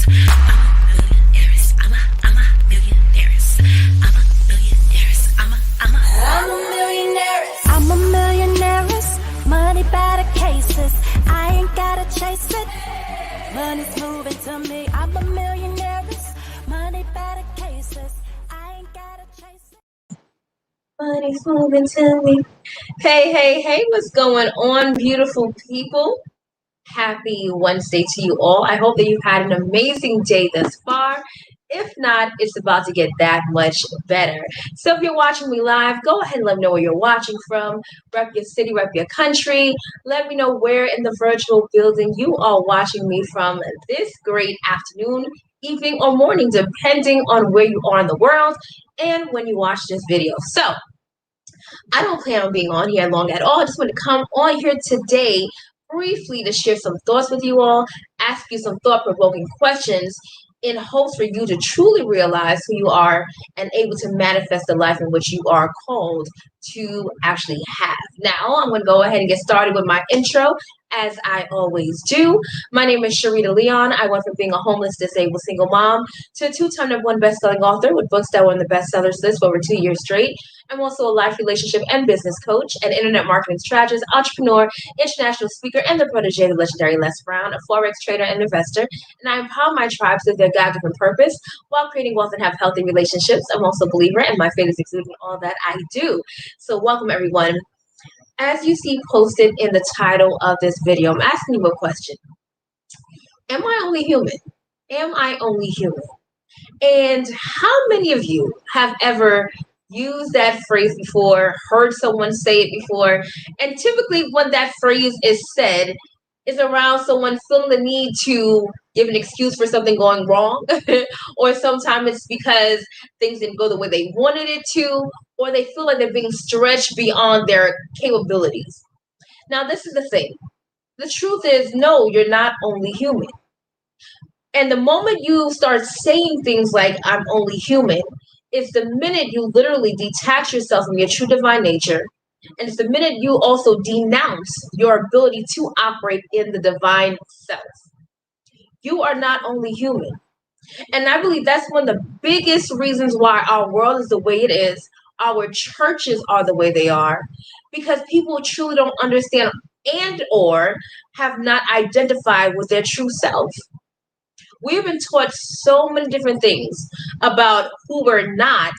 I'm a millionaire. Money by the cases. I ain't gotta chase it. Money's moving to me. I'm a millionaire. Money by the cases. I ain't gotta chase it. Money's moving to me. Hey, what's going on, beautiful people? Happy Wednesday to you all. I hope that you've had an amazing day thus far. If not, it's about to get that much better. So if you're watching me live, go ahead and let me know where you're watching from. Rep your city, rep your country. Let me know where in the virtual building you are watching me from this great afternoon, evening, or morning, depending on where you are in the world and when you watch this video. So I don't plan on being on here long at all. I just want to come on here today briefly to share some thoughts with you all, ask you some thought-provoking questions in hopes for you to truly realize who you are and able to manifest the life in which you are called to actually have. Now, I'm going to go ahead and get started with my intro, as I always do. My name is Sharita Leon. I went from being a homeless, disabled single mom to a two-time #1 best-selling author with books that were on the bestsellers list for over 2 years straight. I'm also a life, relationship, and business coach, an internet marketing strategist, entrepreneur, international speaker, and the protege of the legendary Les Brown, a forex trader and investor. And I empower my tribes to their God-given purpose while creating wealth and have healthy relationships. I'm also a believer, and my faith is exuded in all that I do. So welcome, everyone. As you see posted in the title of this video, I'm asking you a question. Am I only human? Am I only human? And how many of you have ever used that phrase before, heard someone say it before? And typically when that phrase is said, is around someone feeling the need to give an excuse for something going wrong, or sometimes it's because things didn't go the way they wanted it to, or they feel like they're being stretched beyond their capabilities. Now, this is the thing. The truth is, no, you're not only human. And the moment you start saying things like, I'm only human, it's the minute you literally detach yourself from your true divine nature. And it's the minute you also denounce your ability to operate in the divine self. You are not only human. And I believe that's one of the biggest reasons why our world is the way it is. Our churches are the way they are, because people truly don't understand and or have not identified with their true self. We've been taught so many different things about who we're not.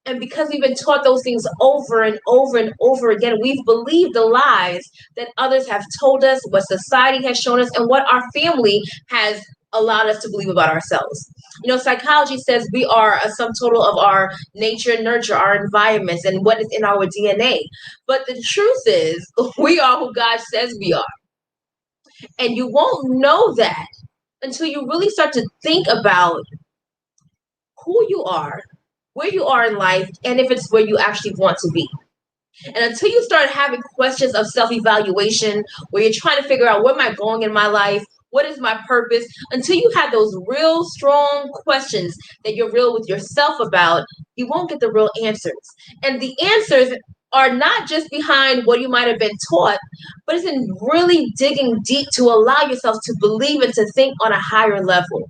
And because we've been taught those things over and over and over again, we've believed the lies that others have told us, what society has shown us, and what our family has allowed us to believe about ourselves. You know, psychology says we are a sum total of our nature and nurture, our environments, and what is in our DNA. But the truth is, we are who God says we are. And you won't know that until you really start to think about who you are, where you are in life, and if it's where you actually want to be. And until you start having questions of self-evaluation, where you're trying to figure out, where am I going in my life? What is my purpose? Until you have those real strong questions that you're real with yourself about, you won't get the real answers. And the answers are not just behind what you might have been taught, but it's in really digging deep to allow yourself to believe and to think on a higher level.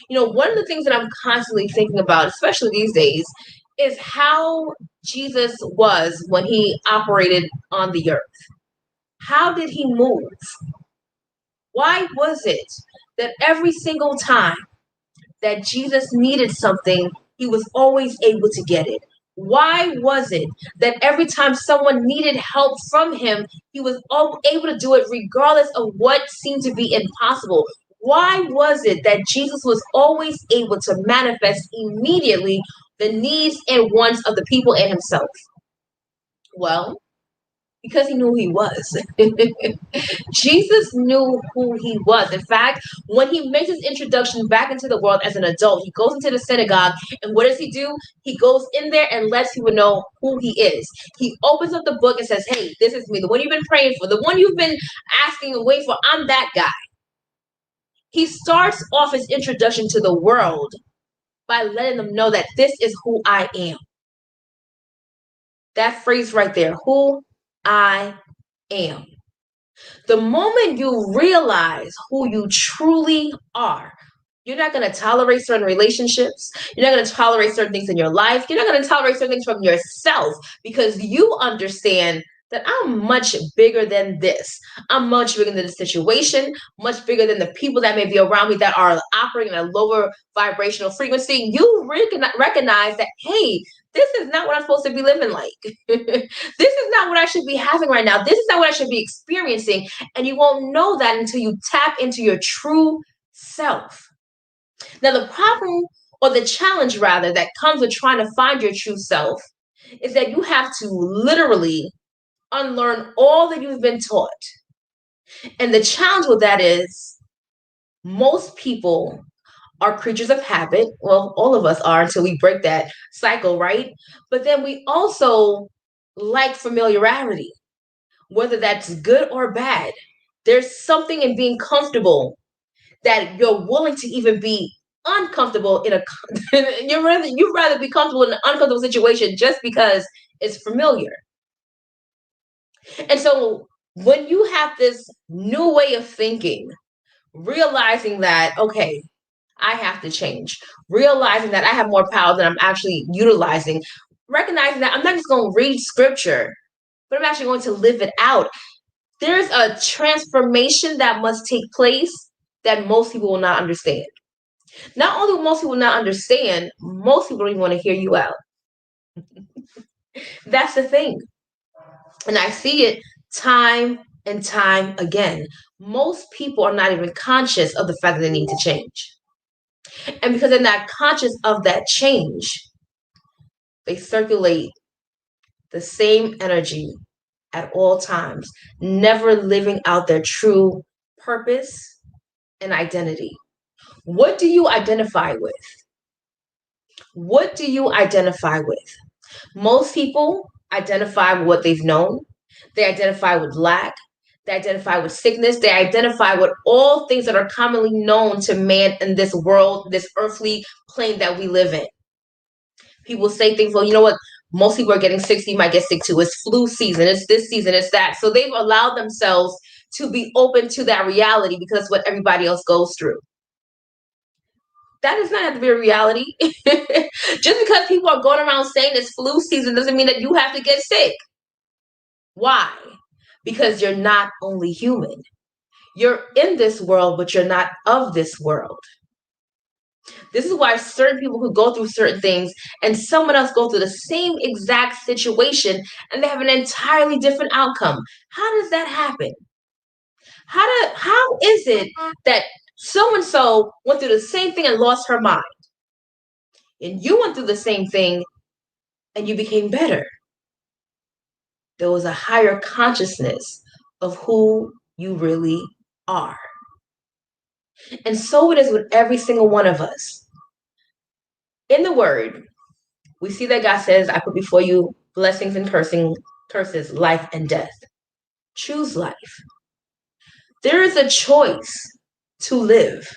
You know, one of the things that I'm constantly thinking about, especially these days, is how Jesus was when he operated on the earth. How did he move? Why was it that every single time that Jesus needed something, he was always able to get it? Why was it that every time someone needed help from him, he was able to do it regardless of what seemed to be impossible? Why was it that Jesus was always able to manifest immediately the needs and wants of the people and himself? Well, because he knew who he was. Jesus knew who he was. In fact, when he makes his introduction back into the world as an adult, he goes into the synagogue, and what does he do? He goes in there and lets people know who he is. He opens up the book and says, hey, this is me, the one you've been praying for, the one you've been asking and waiting for. I'm that guy. He starts off his introduction to the world by letting them know that this is who I am. That phrase right there, who I am. The moment you realize who you truly are, You're not going to tolerate certain relationships. You're not going to tolerate certain things in your life. You're not going to tolerate certain things from yourself because you understand that I'm much bigger than this. I'm much bigger than the situation, much bigger than the people that may be around me that are operating at a lower vibrational frequency. You recognize that, hey, this is not what I'm supposed to be living like. This is not what I should be having right now. This is not what I should be experiencing. And you won't know that until you tap into your true self. Now, the problem or the challenge, rather, that comes with trying to find your true self is that you have to literally unlearn all that you've been taught. And the challenge with that is most people are creatures of habit. Well, all of us are until we break that cycle, right? But then we also like familiarity, whether that's good or bad. There's something in being comfortable that you're willing to even be uncomfortable in a you'd rather be comfortable in an uncomfortable situation just because it's familiar. And so when you have this new way of thinking, realizing that, okay, I have to change, realizing that I have more power than I'm actually utilizing, recognizing that I'm not just going to read scripture, but I'm actually going to live it out. There's a transformation that must take place that most people will not understand. Not only will most people not understand, most people don't even want to hear you out. That's the thing. And I see it time and time again. Most people are not even conscious of the fact that they need to change. And because they're not conscious of that change, they circulate the same energy at all times, never living out their true purpose and identity. What do you identify with? What do you identify with? Most people identify with what they've known. They identify with lack. They identify with sickness. They identify with all things that are commonly known to man in this world, this earthly plane that we live in. People say things, well, you know what? Most people are getting sick, so you might get sick too. It's flu season. It's this season. It's that. So they've allowed themselves to be open to that reality because that's what everybody else goes through. That does not have to be a reality. Just because people are going around saying it's flu season doesn't mean that you have to get sick. Why? Because you're not only human. You're in this world, but you're not of this world. This is why certain people who go through certain things and someone else go through the same exact situation and they have an entirely different outcome. How does that happen? How is it that so and so went through the same thing and lost her mind? And you went through the same thing and you became better. There was a higher consciousness of who you really are. And so it is with every single one of us. In the word, we see that God says, I put before you blessings and curses, life and death. Choose life. There is a choice to live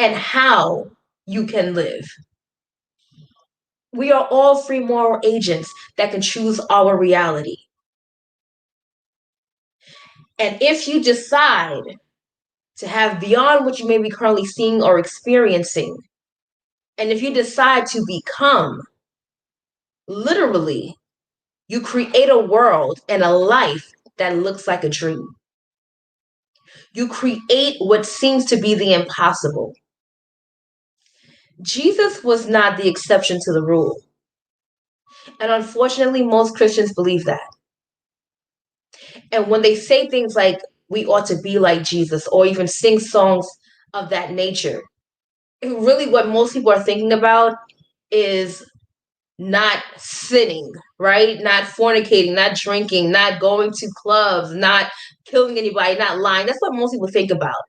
and how you can live. We are all free moral agents that can choose our reality. And if you decide to have beyond what you may be currently seeing or experiencing, and if you decide to become, literally, you create a world and a life that looks like a dream. You create what seems to be the impossible. Jesus was not the exception to the rule. And unfortunately, most Christians believe that. And when they say things like, we ought to be like Jesus, or even sing songs of that nature, really what most people are thinking about is not sinning, right? Not fornicating, not drinking, not going to clubs, not killing anybody, not lying. That's what most people think about.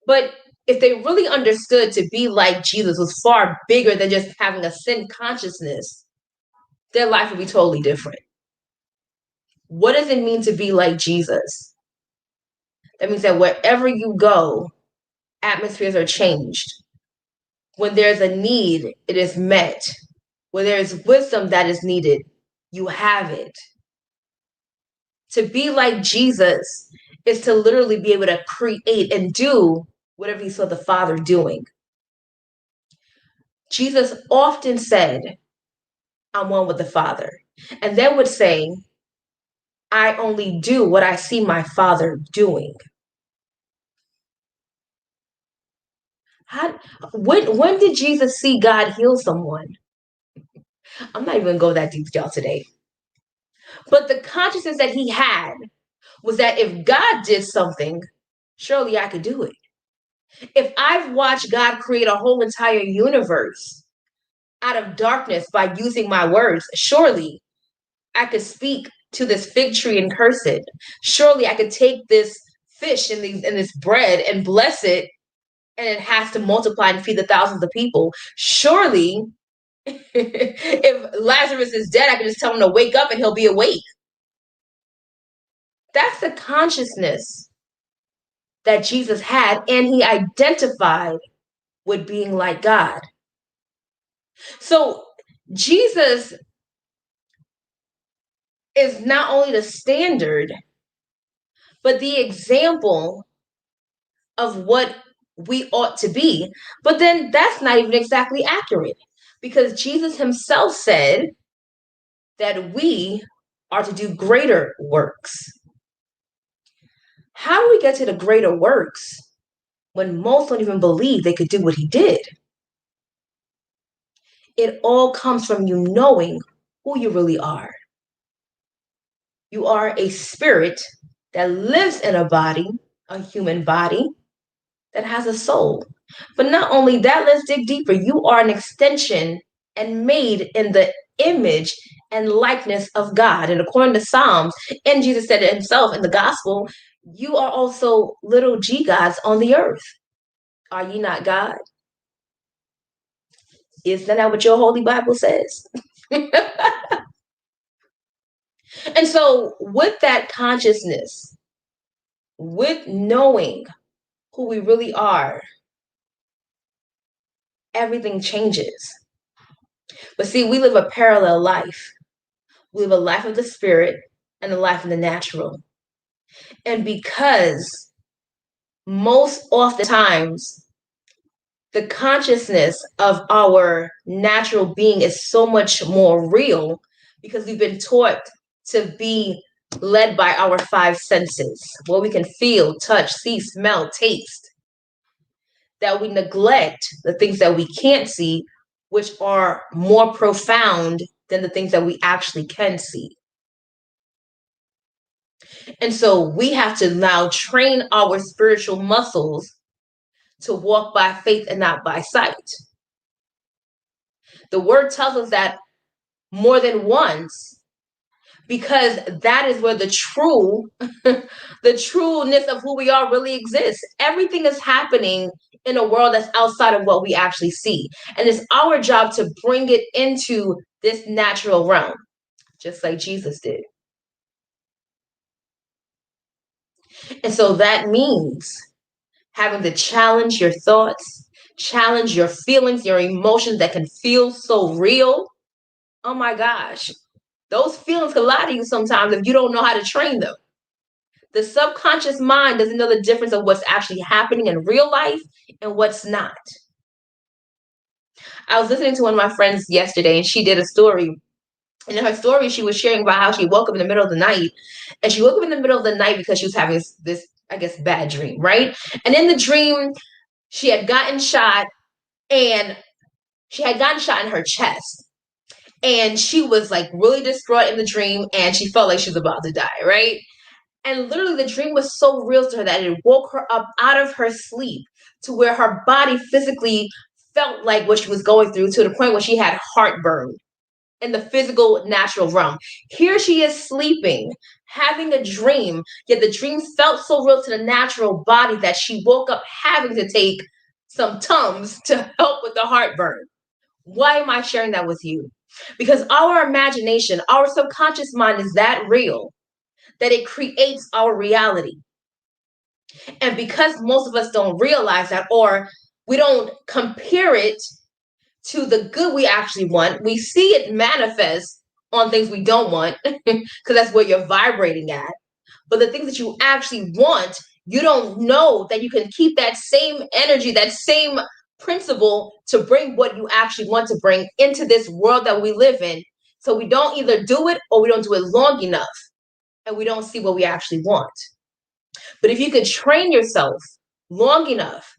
But if they really understood to be like Jesus was far bigger than just having a sin consciousness, their life would be totally different. What does it mean to be like Jesus? That means that wherever you go, atmospheres are changed. When there's a need, it is met. When there is wisdom that is needed, you have it. To be like Jesus is to literally be able to create and do whatever he saw the Father doing. Jesus often said, I'm one with the Father. And then would say, I only do what I see my Father doing. When did Jesus see God heal someone? I'm not even going to go that deep with y'all today. But the consciousness that he had was that if God did something, surely I could do it. If I've watched God create a whole entire universe out of darkness by using my words, surely I could speak to this fig tree and curse it. Surely I could take this fish and this bread and bless it, and it has to multiply and feed the thousands of people. Surely, if Lazarus is dead, I can just tell him to wake up and he'll be awake. That's the consciousness that Jesus had, and he identified with being like God. So Jesus is not only the standard, but the example of what we ought to be. But then that's not even exactly accurate, because Jesus himself said that we are to do greater works. How do we get to the greater works when most don't even believe they could do what he did? It all comes from you knowing who you really are. You are a spirit that lives in a body, a human body, that has a soul. But not only that, let's dig deeper. You are an extension and made in the image and likeness of God. And according to Psalms, and Jesus said it himself in the gospel, you are also little g gods on the earth. Are ye not God? Is that not what your Holy Bible says? And so, with that consciousness, with knowing who we really are, everything changes. But see, we live a parallel life. We live a life of the spirit and a life of the natural. And because most oftentimes the consciousness of our natural being is so much more real, because we've been taught to be led by our five senses, what we can feel, touch, see, smell, taste, that we neglect the things that we can't see, which are more profound than the things that we actually can see. And so we have to now train our spiritual muscles to walk by faith and not by sight. The word tells us that more than once, because that is where the trueness of who we are really exists. Everything is happening in a world that's outside of what we actually see. And it's our job to bring it into this natural realm, just like Jesus did. And so that means having to challenge your thoughts, challenge your feelings, your emotions that can feel so real. Oh my gosh. Those feelings can lie to you sometimes if you don't know how to train them. The subconscious mind doesn't know the difference of what's actually happening in real life and what's not. I was listening to one of my friends yesterday, and she did a story. And in her story, she was sharing about how she woke up in the middle of the night. And she woke up in the middle of the night because she was having this, I guess, bad dream, right? And in the dream, she had gotten shot, and she had gotten shot in her chest. And she was like really distraught in the dream, and she felt like she was about to die, right? And literally the dream was so real to her that it woke her up out of her sleep, to where her body physically felt like what she was going through, to the point where she had heartburn in the physical natural realm. Here she is sleeping, having a dream, yet the dream felt so real to the natural body that she woke up having to take some Tums to help with the heartburn. Why am I sharing that with you? Because our imagination, our subconscious mind is that real that it creates our reality. And because most of us don't realize that, or we don't compare it to the good we actually want, we see it manifest on things we don't want, because that's where you're vibrating at. But the things that you actually want, You don't know that you can keep that same energy, that same principle to bring what you actually want to bring into this world that we live in. So we don't either do it or we don't do it long enough and we don't see what we actually want. But if you could train yourself long enough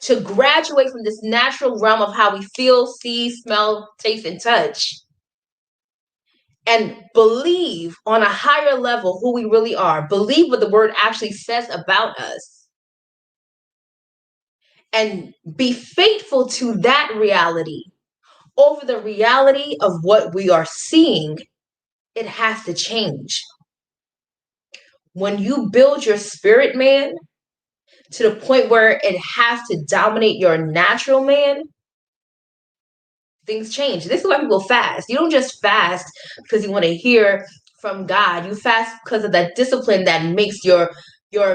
to graduate from this natural realm of how we feel, see, smell, taste, and touch, and believe on a higher level who we really are, believe what the word actually says about us, and be faithful to that reality over the reality of what we are seeing, it has to change. When you build your spirit man to the point where it has to dominate your natural man, things change. This is why people fast. You don't just fast because you want to hear from God. You fast because of that discipline that makes your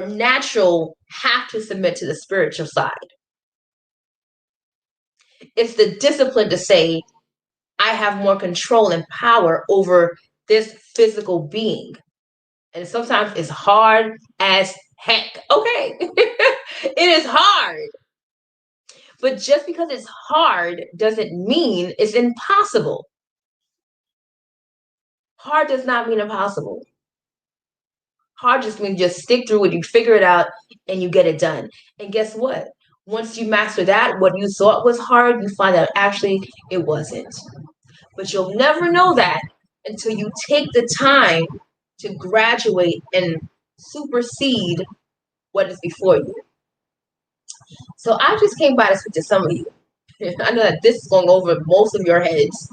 natural have to submit to the spiritual side. It's the discipline to say, I have more control and power over this physical being. And sometimes it's hard as heck. Okay. It is hard. But just because it's hard doesn't mean it's impossible. Hard does not mean impossible. Hard just means just stick through it, you figure it out, and you get it done. And guess what? Once you master that, what you thought was hard, you find out actually it wasn't. But you'll never know that until you take the time to graduate and supersede what is before you. So I just came by to speak to some of you. I know that this is going over most of your heads,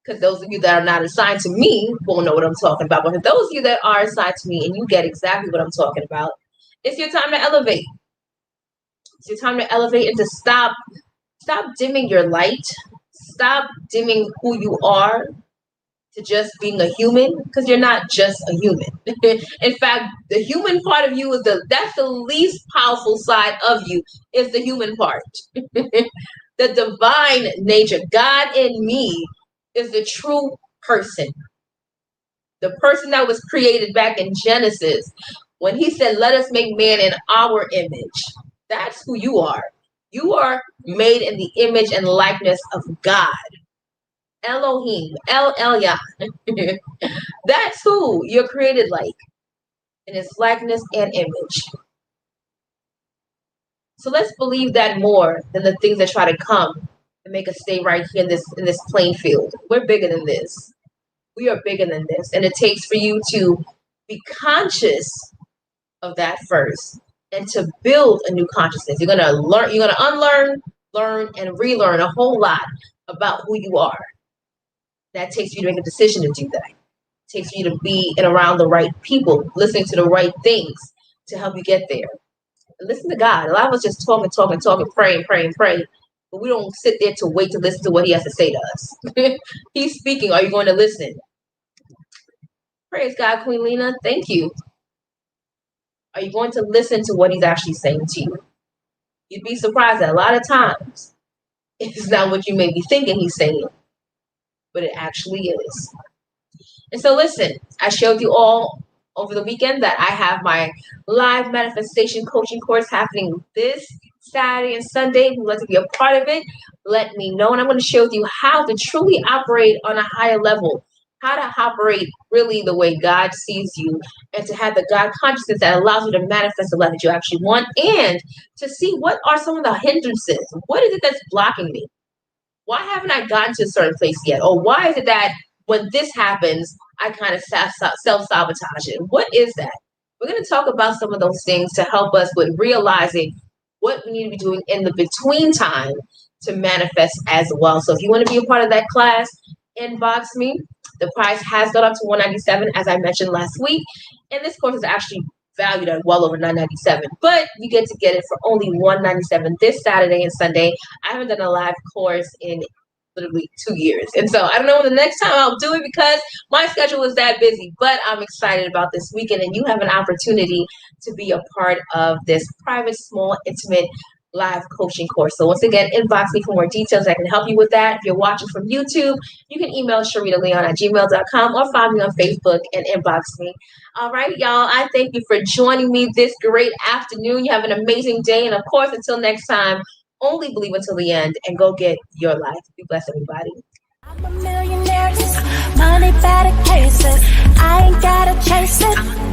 because those of you that are not assigned to me won't know what I'm talking about. But for those of you that are assigned to me and you get exactly what I'm talking about, it's your time to elevate. It's your time to elevate and to stop dimming your light. Stop dimming who you are to just being a human, because you're not just a human. In fact, the human part of you is that's the least powerful side of you, is the human part. The divine nature, God in me, is the true person. The person that was created back in Genesis, when he said, let us make man in our image. That's who you are. You are made in the image and likeness of God. Elohim, El Elyon. That's who you're created like, in his likeness and image. So let's believe that more than the things that try to come and make us stay right here in this playing field. We're bigger than this. We are bigger than this. And it takes for you to be conscious of that first and to build a new consciousness. You're gonna unlearn, learn, and relearn a whole lot about who you are. That takes you to make a decision to do that. It takes you to be around the right people, listening to the right things to help you get there. And listen to God. A lot of us just talking, pray, but we don't sit there to wait to listen to what he has to say to us. He's speaking. Are you going to listen? Praise God, Queen Lena. Thank you. Are you going to listen to what he's actually saying to you? You'd be surprised that a lot of times it's not what you may be thinking he's saying, but it actually is. And so listen, I showed you all over the weekend that I have my live manifestation coaching course happening this Saturday and Sunday. If you'd like to be a part of it, let me know. And I'm going to show you how to truly operate on a higher level, how to operate really the way God sees you, and to have the God consciousness that allows you to manifest the life that you actually want, and to see what are some of the hindrances. What is it that's blocking me? Why haven't I gotten to a certain place yet? Or why is it that when this happens, I kind of self-sabotage it? What is that? We're going to talk about some of those things to help us with realizing what we need to be doing in the between time to manifest as well. So if you want to be a part of that class, inbox me. The price has gone up to $197, as I mentioned last week. And this course is actually valued at well over $997, but you get to get it for only $197 this Saturday and Sunday. I haven't done a live course in literally 2 years, and so I don't know when the next time I'll do it because my schedule is that busy, but I'm excited about this weekend, and you have an opportunity to be a part of this private, small, intimate live coaching course. So once again, inbox me for more details. I can help you with that. If you're watching from YouTube, you can email SharitaLeon@gmail.com or find me on Facebook and inbox me. All right, y'all. I thank you for joining me this great afternoon. You have an amazing day. And of course, until next time, only believe until the end and go get your life. Be blessed, everybody. I'm a millionaire, money better cases. I ain't gotta chase it.